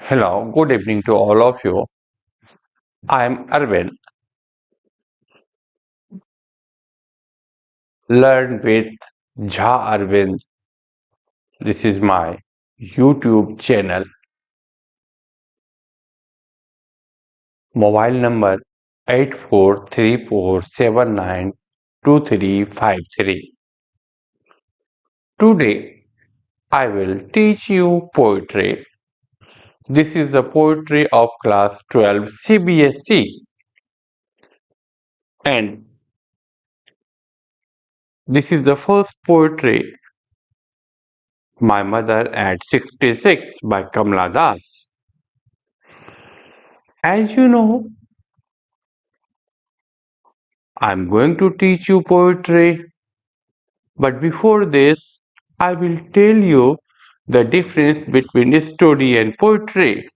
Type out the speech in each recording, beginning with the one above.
Hello, good evening to all of you. I'm Arvind. Learn with Jha Arvind. This is my YouTube channel. Mobile number 8434792353. Today I will teach you poetry. This is the poetry of class 12 CBSE, and this is the first poetry, My Mother at 66 by Kamala Das. As you know, I'm going to teach you poetry, but before this, I will tell you the difference between story and poetry.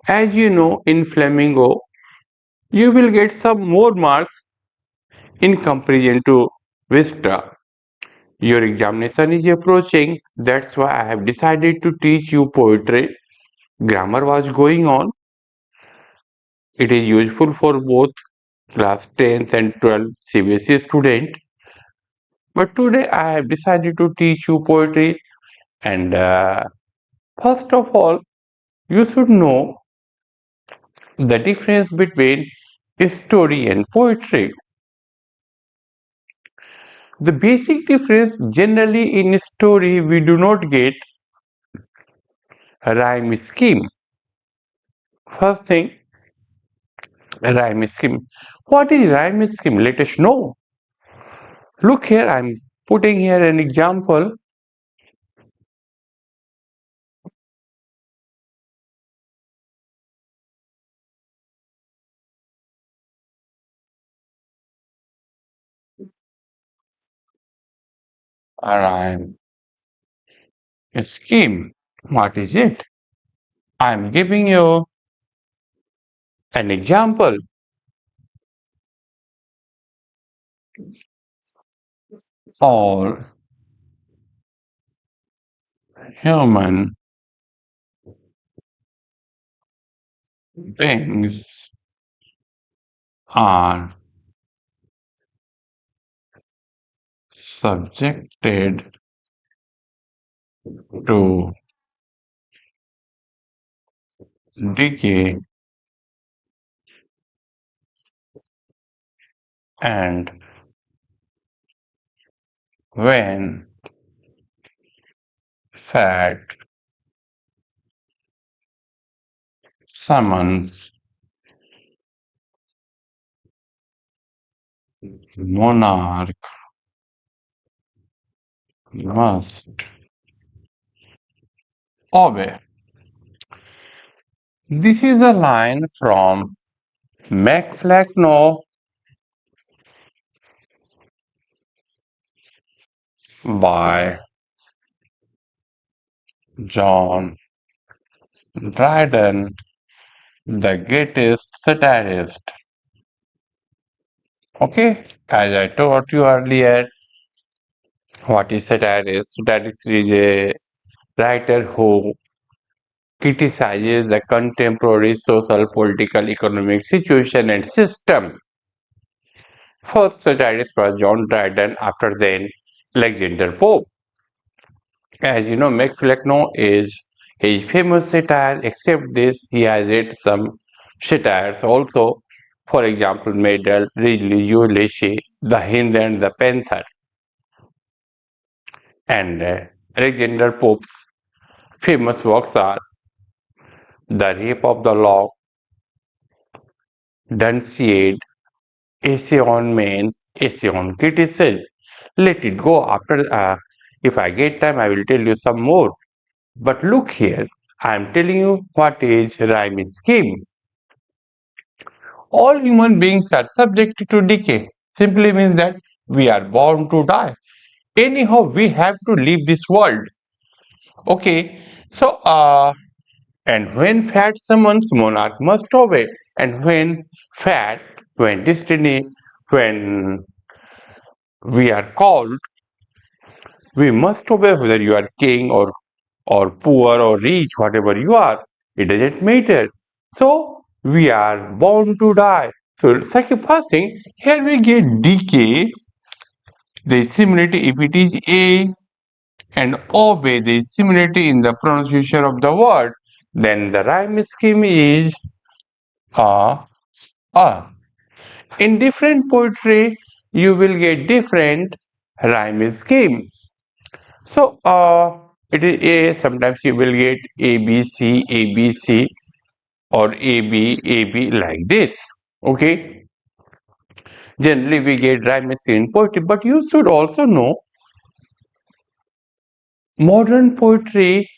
As you know, in Flamingo, you will get some more marks in comparison to Vista. Your examination is approaching, that's why I have decided to teach you poetry. Grammar was going on. It is useful for both class 10th and 12th CBSE student. But today I have decided to teach you poetry, and first of all, you should know the difference between story and poetry. The basic difference, generally in story we do not get a rhyme scheme. First thing, a rhyme scheme. What is rhyme scheme? Let us know. Look here, I'm putting here an example. A rhyme scheme. What is it? I'm giving you an example. All human beings are subjected to decay and when fat summons monarch must obey. This is a line from McFlackno by John Dryden, the greatest satirist. Okay, as I told you earlier, what is satirist? Satirist is a writer who criticizes the contemporary social, political, economic situation and system. First satirist was John Dryden, after then Alexander Pope. As you know, McFlackno is his famous satire, except this, he has written some satires also. For example, Medal, Ridley, Ulysses, The Hind and the Panther. And Alexander Pope's famous works are The Rape of the Lock, Dunciad, Essay on Man, Essay on Criticism. Let it go. After, if I get time, I will tell you some more. But look here, I am telling you what is rhyme scheme. All human beings are subject to decay. Simply means that we are born to die. Anyhow, we have to leave this world. Okay, so and when fat summons, monarch must obey. And when fat, when destiny, when we are called, we must obey, whether you are king or poor or rich, whatever you are. It doesn't matter. So we are born to die. So second first thing, here we get decay, the similarity if it is A, and obey the similarity in the pronunciation of the word. Then the rhyme scheme is a a. In different poetry, you will get different rhyme scheme. So it is A. Sometimes you will get ABC, ABC, or AB, like this. Okay. Generally, we get rhyme scheme in poetry, but you should also know modern poetry.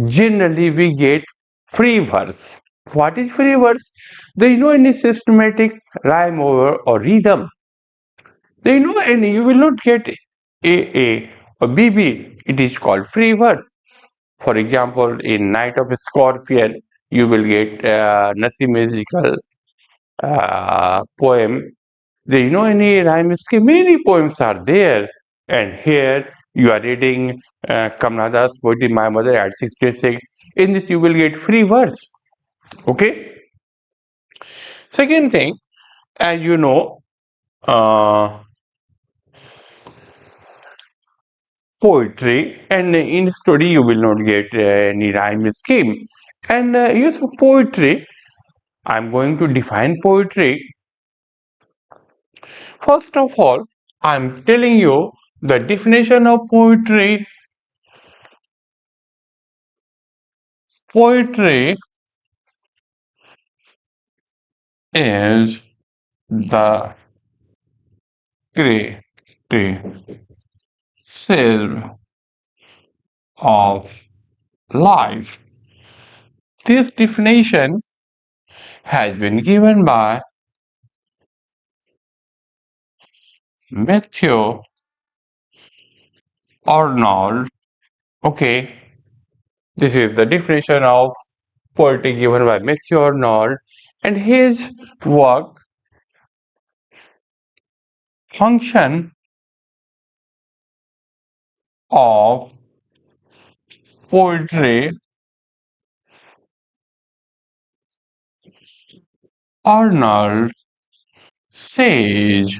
Generally, we get free verse. What is free verse? There is no any systematic rhyme or rhythm. There is no any. You will not get A or B. It is called free verse. For example, in Night of a Scorpion, you will get Nassim musical poem. There is no any rhyme scheme. Many poems are there, and here you are reading Kamnada's poetry, My Mother at 66. In this, you will get free verse. Okay. Second thing, as you know, uh, poetry, and in study you will not get any rhyme scheme. And use of poetry, I'm going to define poetry. First of all, I'm telling you the definition of poetry. Poetry is the criticism of life. This definition has been given by Matthew Arnold. Okay, this is the definition of poetry given by Matthew Arnold, and his work Function of Poetry. Arnold says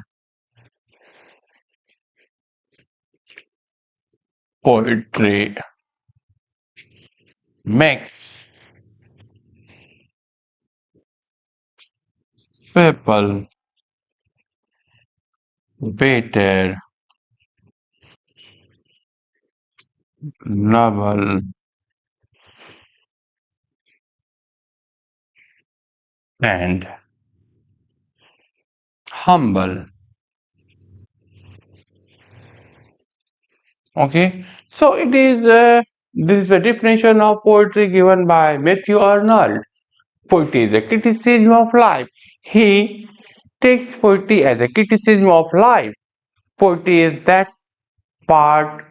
poetry makes people better, noble, and humble. Okay, so it is this is the definition of poetry given by Matthew Arnold. Poetry is a criticism of life. He takes poetry as a criticism of life. Poetry is that part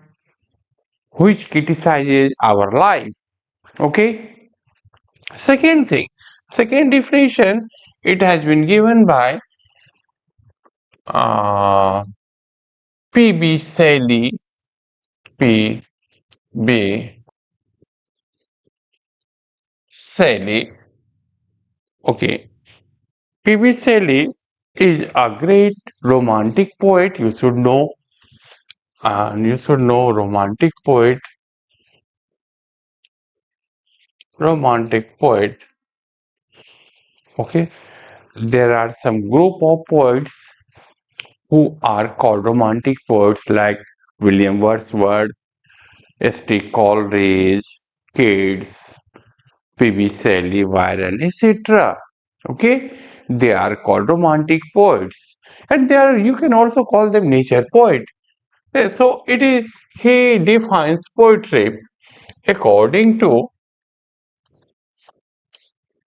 which criticizes our life. Okay. Second thing, second definition, it has been given by uh, P.B. Shelley. P.B. Shelley. Okay. P.B. Shelley is a great romantic poet. You should know. You should know romantic poet. Romantic poet. Okay. There are some group of poets who are called romantic poets like William Wordsworth, S.T. Coleridge, Keats, P.B. Shelley, Byron, etc. Okay, they are called romantic poets, and they are you can also call them nature poet. So it is he defines poetry according to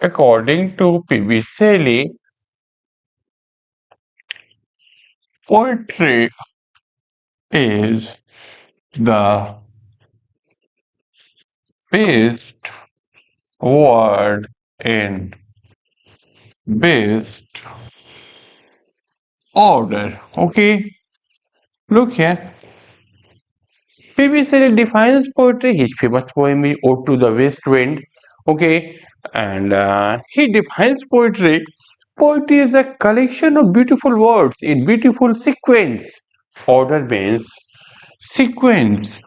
P.B. Shelley. Poetry is the best word in best order. Okay, look here. P.B. Shelley defines poetry. His famous poem is Ode to the West Wind. Okay, and he defines poetry. Poetry is a collection of beautiful words in beautiful sequence. Order means sequence.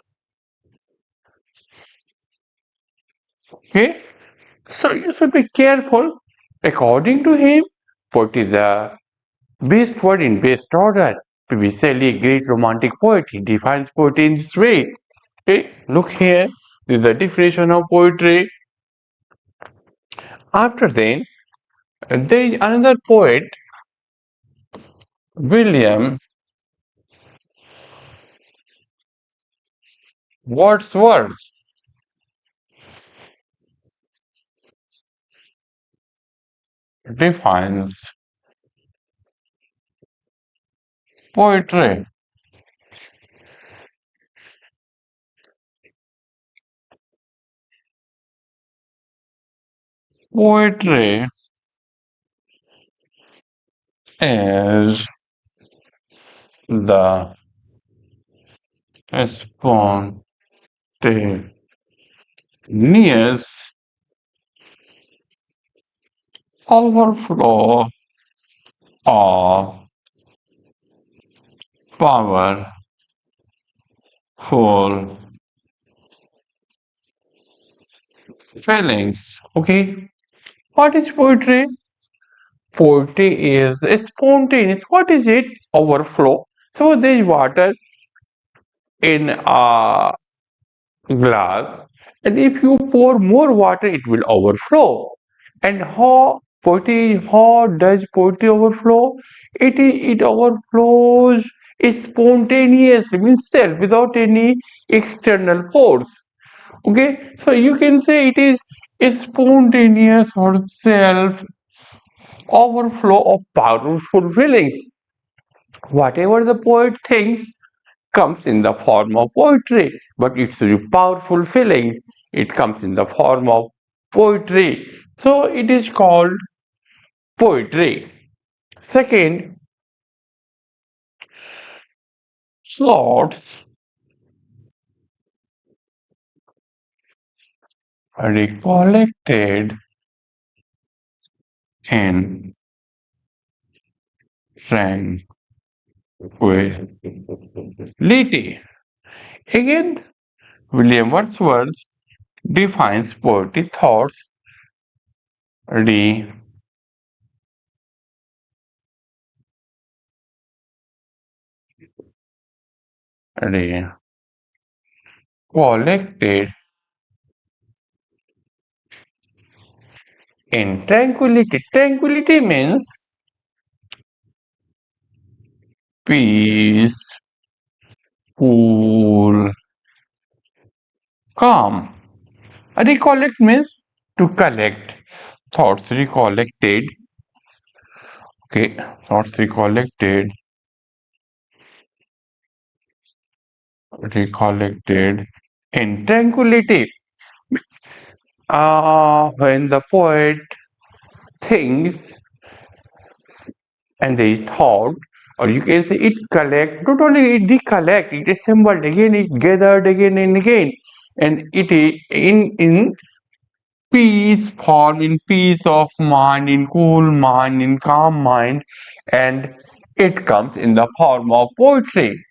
Okay, so you should be careful. According to him, poetry is the best word in best order. P.B. Shelley, a great romantic poet, he defines poetry in this way. Okay, look here. This is the definition of poetry. After then, there is another poet, William Wordsworth, defines poetry. Poetry is the spontaneous overflow of powerful feelings. Okay, what is poetry? Poetry is spontaneous. What is it? Overflow. So there is water in a glass, and if you pour more water, it will overflow. And how does poetry overflow? It overflows spontaneously, means self, without any external force. Okay, so you can say it is a spontaneous or self overflow of powerful feelings. Whatever the poet thinks comes in the form of poetry, but it's really powerful feelings. It comes in the form of poetry. So it is called poetry. Second, thoughts recollected in tranquility. Again, William Wordsworth defines poetry thoughts recollected in tranquility. Tranquility means peace, cool, calm. Recollect means to collect. Thoughts recollected. Okay, thoughts recollected in tranquility. When the poet thinks and they thought, or you can say it collect, not only it recollect, it assembled again, it gathered again and again, and it is in peace form, in peace of mind, in cool mind, in calm mind, and it comes in the form of poetry.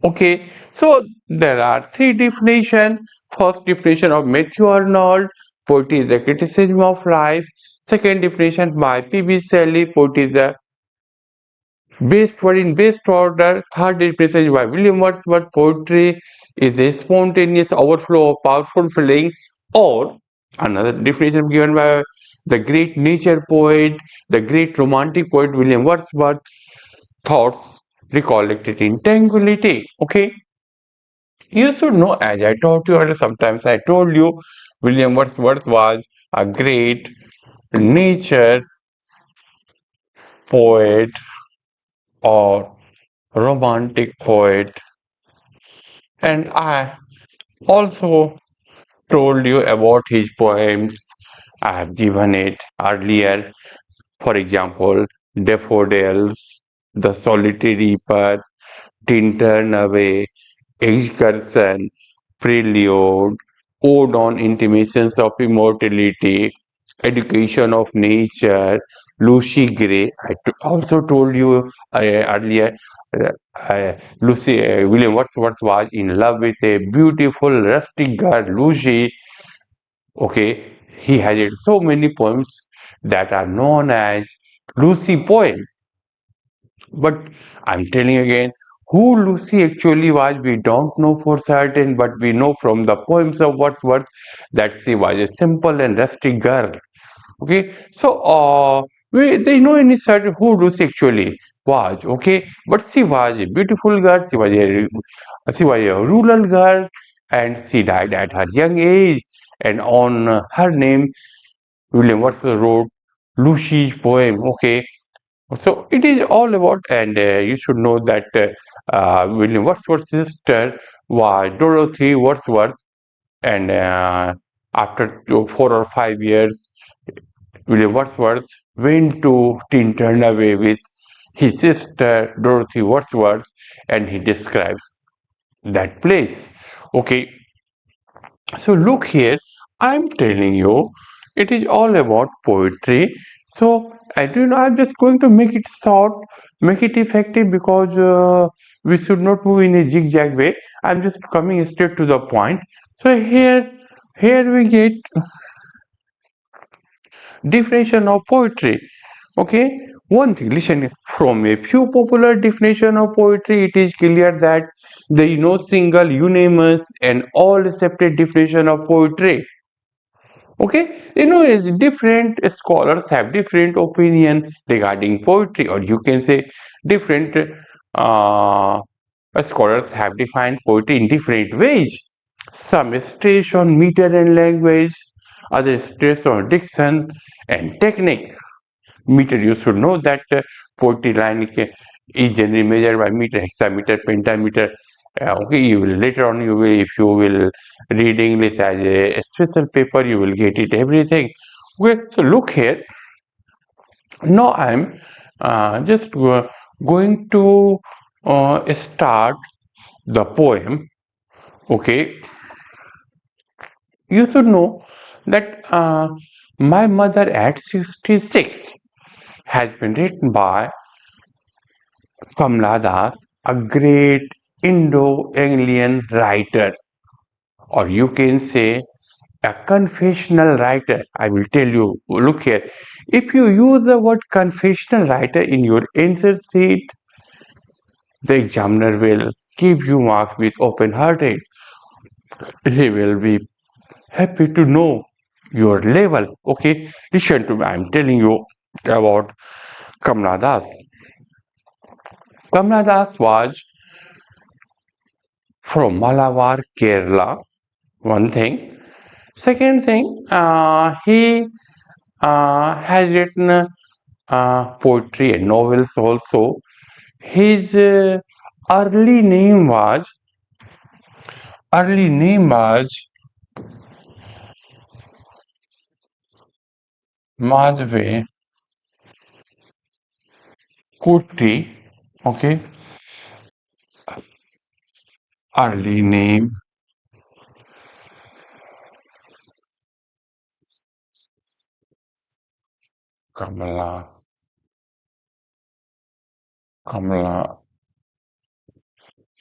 Okay, so there are three definitions. First definition of Matthew Arnold, poetry is the criticism of life. Second definition by P.B. Shelley, poetry is the best word in best order. Third definition by William Wordsworth, poetry is a spontaneous overflow of powerful feeling. Or another definition given by the great nature poet, the great romantic poet William Wordsworth, thoughts recollected in tranquility. Okay, you should know, as I taught you earlier, sometimes I told you, William Wordsworth was a great nature poet or romantic poet, and I also told you about his poems. I have given it earlier. For example, Daffodils, The Solitary Reaper, Tin Turn Away, Excursion, Prelude, ode on intimations of immortality, education of nature, Lucy Gray. Also told you earlier, uh, Lucy William Wordsworth was in love with a beautiful rustic girl, Lucy. Okay, he has so many poems that are known as Lucy poem. But I'm telling again, who Lucy actually was, we don't know for certain, but we know from the poems of Wordsworth that she was a simple and rustic girl. Okay, so they know any certain who Lucy actually was. Okay, but she was a beautiful girl. She was a rural girl, and she died at her young age. And on her name, William Wordsworth wrote Lucy's poem. Okay, so it is all about, and you should know that William Wordsworth's sister was Dorothy Wordsworth, and after 4 or 5 years, William Wordsworth went to Tintern with his sister Dorothy Wordsworth, and he describes that place. Okay, so look here, I'm telling you, it is all about poetry. So I do know I'm just going to make it short, make it effective because we should not move in a zigzag way. I'm just coming straight to the point. So here we get definition of poetry. Okay, one thing, listen, from a few popular definition of poetry, it is clear that there is no single unanimous and all accepted definition of poetry. Okay, different scholars have different opinion regarding poetry, or you can say different uh, scholars have defined poetry in different ways. Some stress on meter and language, others stress on diction and technique. Meter, you should know that poetry line is generally measured by meter, hexameter, pentameter. Okay, you will later on, you will, if you will read English as a special paper, you will get it everything. Okay, so look here. Now I'm just going to start the poem. Okay, you should know that my mother at 66 has been written by Kamla Das, a great Indo-Anglian writer, or you can say a confessional writer. I will tell you, look here. If you use the word confessional writer in your answer sheet, the examiner will give you marks with open hearted. He will be happy to know your level. Okay, listen to me. I'm telling you about Kamla Das. Kamla Das was from Malabar, Kerala. One thing. Second thing, he has written poetry and novels also. His early name was early name was Madhve Kuti. Okay, early name Kamala Kamala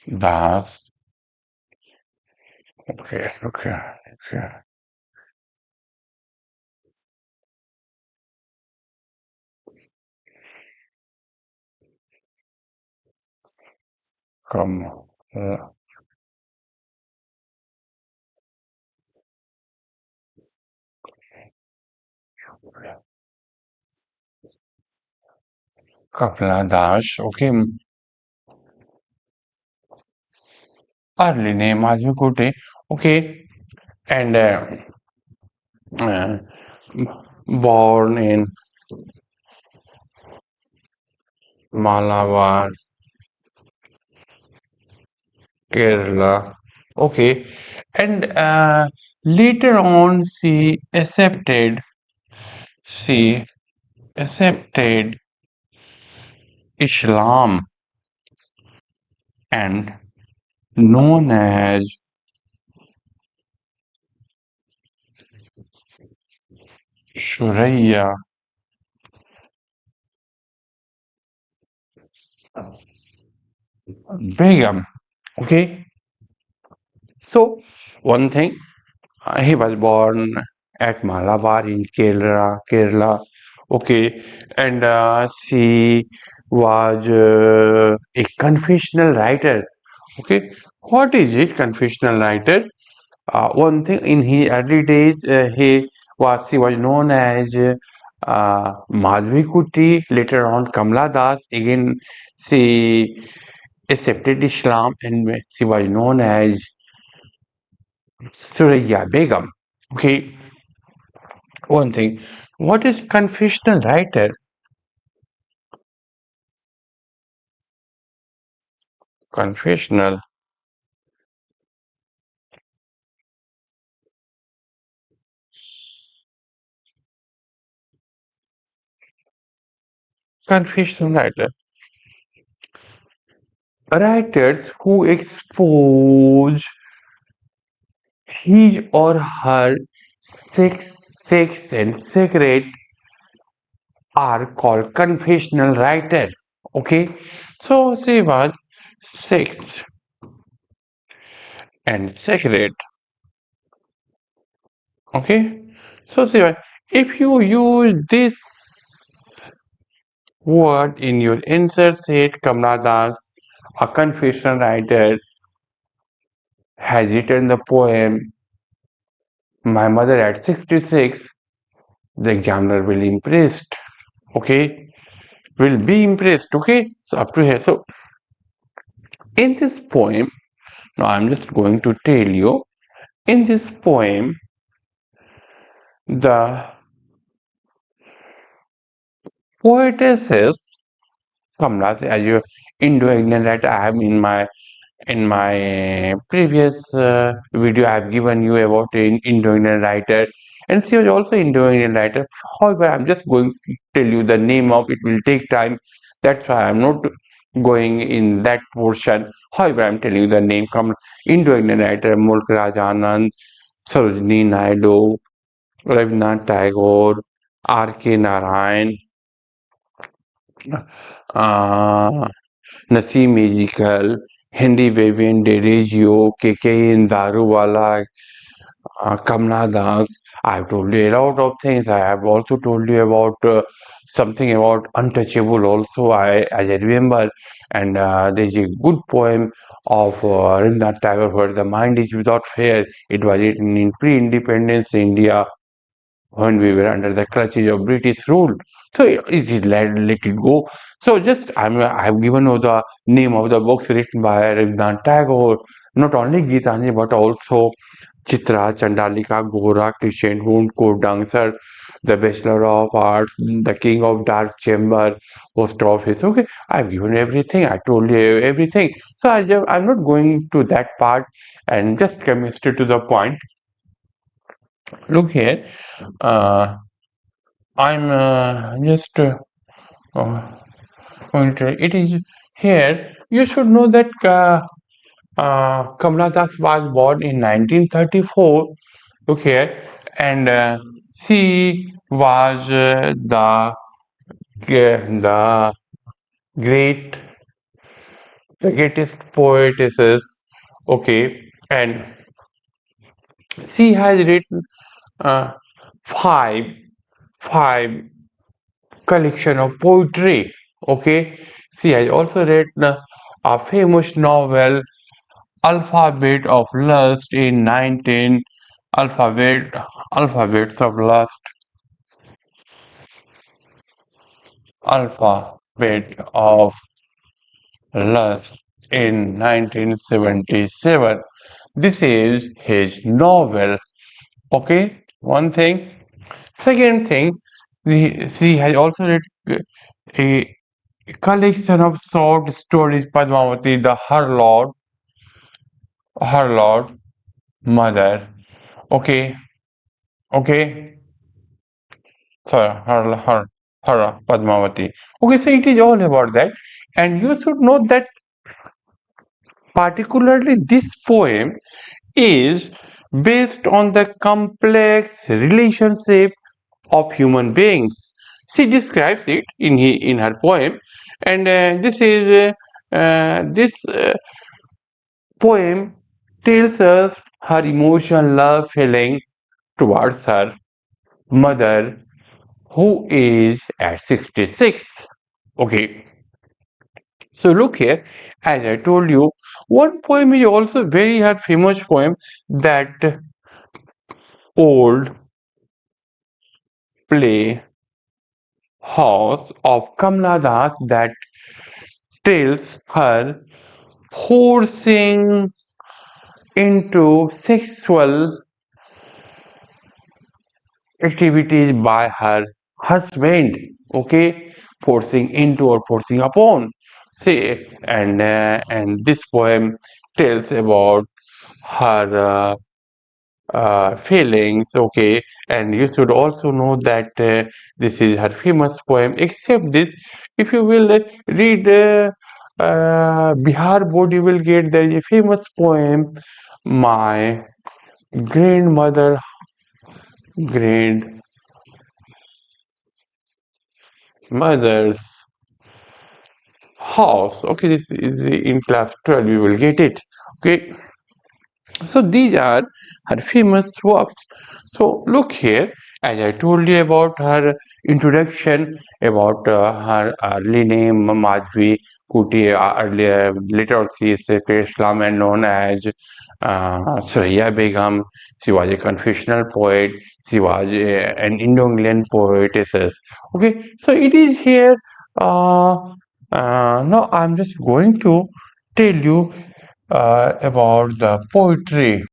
Das. Okay, okay, okay. Kamala Kamala Das. Okay, early name Madhve Kuti. Okay, and uh, born in Malabar, Kerala. Okay, and later on she accepted Islam and known as Suraya Begum. Okay, so one thing, he was born at Malabar in Kerala. Okay, and she was a confessional writer. Okay, what is it, confessional writer? One thing, in his early days, she was known as Madhvi Kuti. Later on, Kamala Das. Again, she accepted Islam, and she was known as Suraya Begum. Okay, one thing. What is confessional writer? Confessional. Confessional writer. Writers who expose his or her sex and secret are called confessional writer. Okay, so say what, sex and secret. Okay, so say what, if you use this word in your insert, said Kamala Das, a confessional writer, has written the poem My Mother at 66. The examiner will impressed. Okay, will be impressed. Okay, so up to here. So in this poem, now I'm just going to tell you, in this poem, the poetesses, Kamla, as you Indo-Indian writer, I have in my previous video, I have given you about an Indo-Indian writer, and she was also Indo-Indian writer. However, I'm just going to tell you the name of it. Will take time. That's why I'm not going in that portion. However, I'm telling you the name. Come, Indo-Indian writer Mulk Raj Anand, Sarojini Naidu, Rabindranath Tagore, R.K. Narayan, uh, Naseem Magical, Henry Vivian Dereggio, KK Daruwala, Kamla Das. I've told you a lot of things. I have also told you about something about Untouchable also, as I remember. And there's a good poem of Rabindranath Tagore where the mind is without fear. It was written in pre-independence India when we were under the clutches of British rule. So let it go. So just I've given you the name of the books written by Rabindranath Tagore, not only Gitanjali but also Chitra, Chandalika, Gora, Christian Hund, Code Dancer, The Bachelor of Arts, The King of Dark Chamber, Post Office. Okay, I've given everything. I told you everything. So I'm not going to that part and just coming straight to the point. Look here. Uh, I'm just going to. It is here. You should know that Kamala Das was born in 1934. Okay, and she was the great, the greatest poetess. Okay, and she has written uh, five five collection of poetry. Okay, she has also written a famous novel, Alphabet of Lust, in 19 alphabets of lust, alphabet of lust in 1977. This is his novel. Okay, one thing. Second thing, she has also written a collection of short stories, Padmavati, the her Lord, Mother. Okay, okay, sorry, her Padmavati. Okay, so it is all about that, and you should know that particularly this poem is based on the complex relationship of human beings. She describes it in her poem, and this poem tells us her emotional love feeling towards her mother, who is at 66. Okay, so look here, as I told you, one poem is also very her famous poem, that old play house of Kamala Das, that tells her forcing into sexual activities by her husband. Okay, forcing into or forcing upon. See, and this poem tells about her feelings. Okay, and you should also know that this is her famous poem. Except this, if you will read Bihar board, you will get the famous poem, my grandmother grandmother's house. Okay, this is in class 12, you will get it. Okay, so these are her famous works. So look here, as I told you about her introduction, about her early name Madhvi Kuti, earlier later on she is Islam and known as Suraya Begum. She was a confessional poet. She was an Indo-Indian poetess. Okay, so it is here. Now I'm just going to tell you about the poetry.